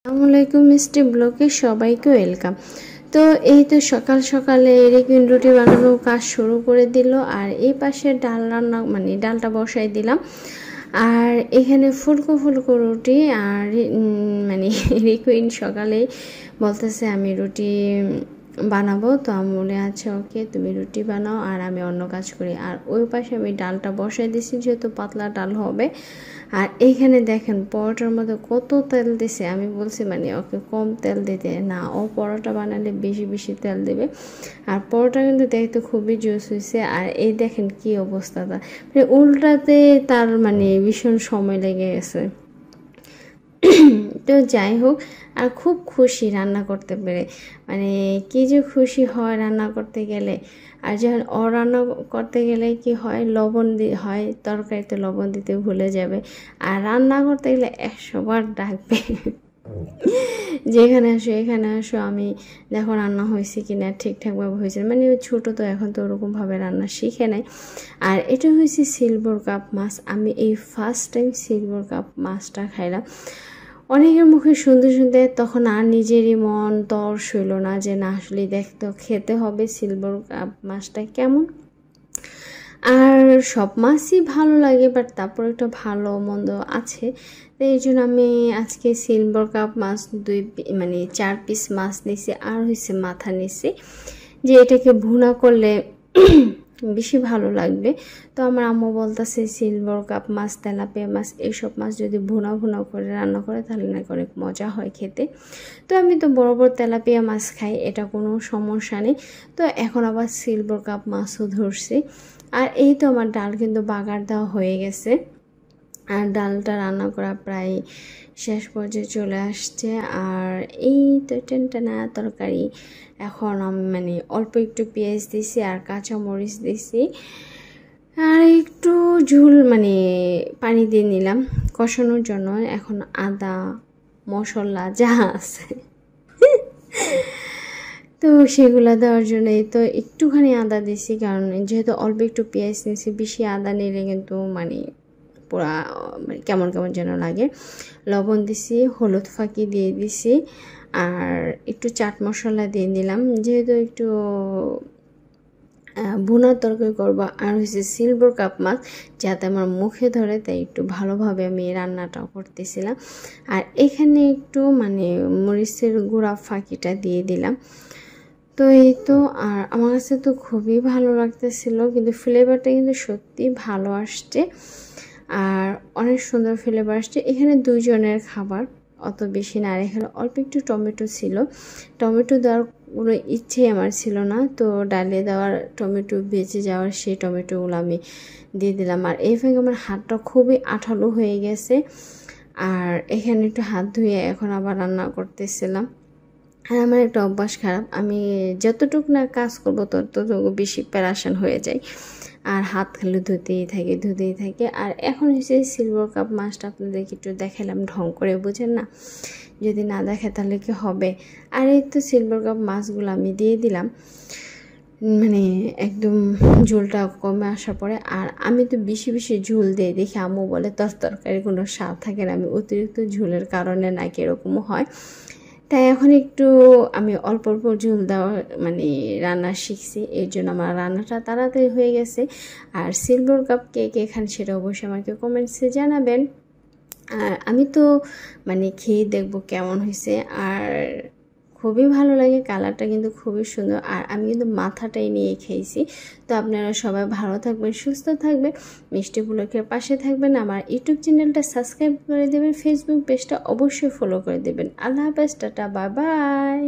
আসসালামু আলাইকুম মিষ্টি ব্লগে সবাইকে ওয়েলকাম। তো এই তো সকাল সকালে এরকম রুটি বানানোর কাজ শুরু করে দিল। আর এই পাশে ডাল রান্না ডালটা বসাই দিলাম। আর এখানে ফুলকো ফুলকো রুটি আর রিকুইন সকালে বলতেছে আমি রুটি বানাবো। তো আমি বলে আচ্ছা ওকে তুমি রুটি বানাও আর আমি অন্য কাজ করি। আর ওই পাশে আমি ডালটা বসাই দিছি, যেহেতু পাতলা ডাল হবে। আর এইখানে দেখেন পরোটার মধ্যে কত তেল দিছে। আমি বলছি ওকে কম তেল দিতে, না ও পরোটা বানালে বেশি বেশি তেল দেবে। আর পরোটা কিন্তু দেখতে খুবই জুস হয়েছে। আর এই দেখেন কি অবস্থাটা, উল্টাতে তার ভীষণ সময় লেগে গেছে। তো যাই হোক, আর খুব খুশি রান্না করতে পেরে, কি যে খুশি হয় রান্না করতে গেলে। আর যখন রান্না করতে গেলে কি হয়, লবণ হয় তরকারিতে, লবণ দিতে ভুলে যাবে। আর রান্না করতে গেলে 100 বার ডাকবে যেখানে আসো এখানে আসো, আমি দেখো রান্না হয়েছে কিনা, ঠিকঠাকভাবে হয়েছে। ছোটো তো, এখন তো ওরকমভাবে রান্না শিখে নেয়। আর এটা হয়েছে সিলভার কাপ মাছ। আমি এই ফার্স্ট টাইম সিলভার কাপ মাছটা খাইলাম। অনেকের মুখে শুনতে শুনতে তখন আর নিজেরই মন তর সইল না, যে না আসলে দেখতে খেতে হবে সিলভার কাপ মাছটা কেমন। আর সব মাছই ভালো লাগে, বাট তারপর একটা ভালো মন্দ আছে। তো এই জন্য আমি আজকে সিলভার কাপ মাছ 4 পিস মাছ নিছি, আর হয়েছে মাথা নিছি, যে এটাকে ভুনা করলে বেশি ভালো লাগবে। তো আমার আম্মু বলতেছে সিলভার কাপ মাছ, তেলাপিয়া মাছ, এইসব মাছ যদি ভুনা ভুনা করে রান্না করে তাহলে নাকি অনেক মজা হয় খেতে। তো আমি তো বড় বড় তেলাপিয়া মাছ খাই, এটা কোনো সমস্যা নেই। তো এখন আবার সিলভার কাপ মাছও ধরছি। আর এই তো আমার ডাল কিন্তু বাগার দেওয়া হয়ে গেছে। আর ডালটা রান্না করা প্রায় শেষ পর্যায়ে চলে আসছে। আর এই তো টেনটানা তরকারি। এখন আমি অল্প একটু পেঁয়াজ দিছি আর কাঁচা মরিচ দিছি, আর একটু ঝোল পানি দিয়ে নিলাম কষানোর জন্য। এখন আদা মশলা যা আছে তো সেগুলো দেওয়ার জন্য তো একটুখানি আদা দিছি, কারণ যেহেতু অল্প একটু পেঁয়াজ নিয়েছি, বেশি আদা নিলে কিন্তু পুরা কেমন কেমন যেন লাগে। লবণ দিছি, হলুদ ফাঁকি দিয়ে দিছি, আর একটু চাট মশলা দিয়ে দিলাম, যেহেতু একটু ভুনা তরকারি করবো। আর হচ্ছে সিলভার কাপ মাছ যাতে আমার মুখে ধরে, তাই একটু ভালোভাবে আমি রান্নাটাও করতেছিলাম। আর এখানে একটু মরিচের গুঁড়া ফাঁকিটা দিয়ে দিলাম। তো এই তো, আর আমার কাছে তো খুবই ভালো লাগতেছিল, কিন্তু ফ্লেভারটা কিন্তু সত্যি ভালো আসছে, আর অনেক সুন্দর ফ্লেভার আসছে। এখানে 2 জনের খাবার, অত বেশি না। আর এখানে অল্প একটু টমেটো ছিল, টমেটো দেওয়ার কোনো ইচ্ছেই আমার ছিল না। তো ডালে দেওয়ার টমেটো বেঁচে যাওয়ার সেই টমেটোগুলো আমি দিয়ে দিলাম। আর এইভাবে আমার হাতটা খুবই আঠালো হয়ে গেছে। আর এখানে একটু হাত ধুয়ে এখন আবার রান্না করতেছিলাম। আর আমার একটা অভ্যাস খারাপ, আমি যতটুকু না কাজ করবো ততটুকু বেশি প্যারাশান হয়ে যায়, আর হাত খালি ধুতেই থাকে। আর এখন হচ্ছে সিলভার কাপ মাছটা আপনাদেরকে একটু দেখালাম, ঢং করে বুঝেন না, যদি না দেখে তাহলে কি হবে। আর এই তো সিলভার কাপ মাছগুলো আমি দিয়ে দিলাম, একদম ঝোলটা কমে আসার পরে। আর আমি তো বেশি বেশি ঝোল দিয়ে দেখি আম্মু বলে তরকারি কোনো স্বাদ থাকে না, আমি অতিরিক্ত ঝোলের কারণে নাকি এরকমও হয়। তাই এখন একটু আমি অল্প অল্প ঝোল দেওয়া রান্না শিখছি, এর জন্য আমার রান্নাটা তাড়াতাড়ি হয়ে গেছে। আর সিলভার কাপ কে কে খান সেটা অবশ্যই আমাকে কমেন্টসে জানাবেন। আর আমি তো খেয়ে দেখবো কেমন হয়েছে। আর খুবই ভালো লাগে, কালারটা কিন্তু খুবই সুন্দর। আর আমি কিন্তু মাথাটাই নিয়ে খেয়েছি। তো আপনারা সবাই ভালো থাকবেন, সুস্থ থাকবেন, মিষ্টি ব্লগের পাশে থাকবেন। আমার ইউটিউব চ্যানেলটা সাবস্ক্রাইব করে দেবেন, ফেসবুক পেজটা অবশ্যই ফলো করে দেবেন। আল্লাহ হাফেজ, টাটা, বাই বাই।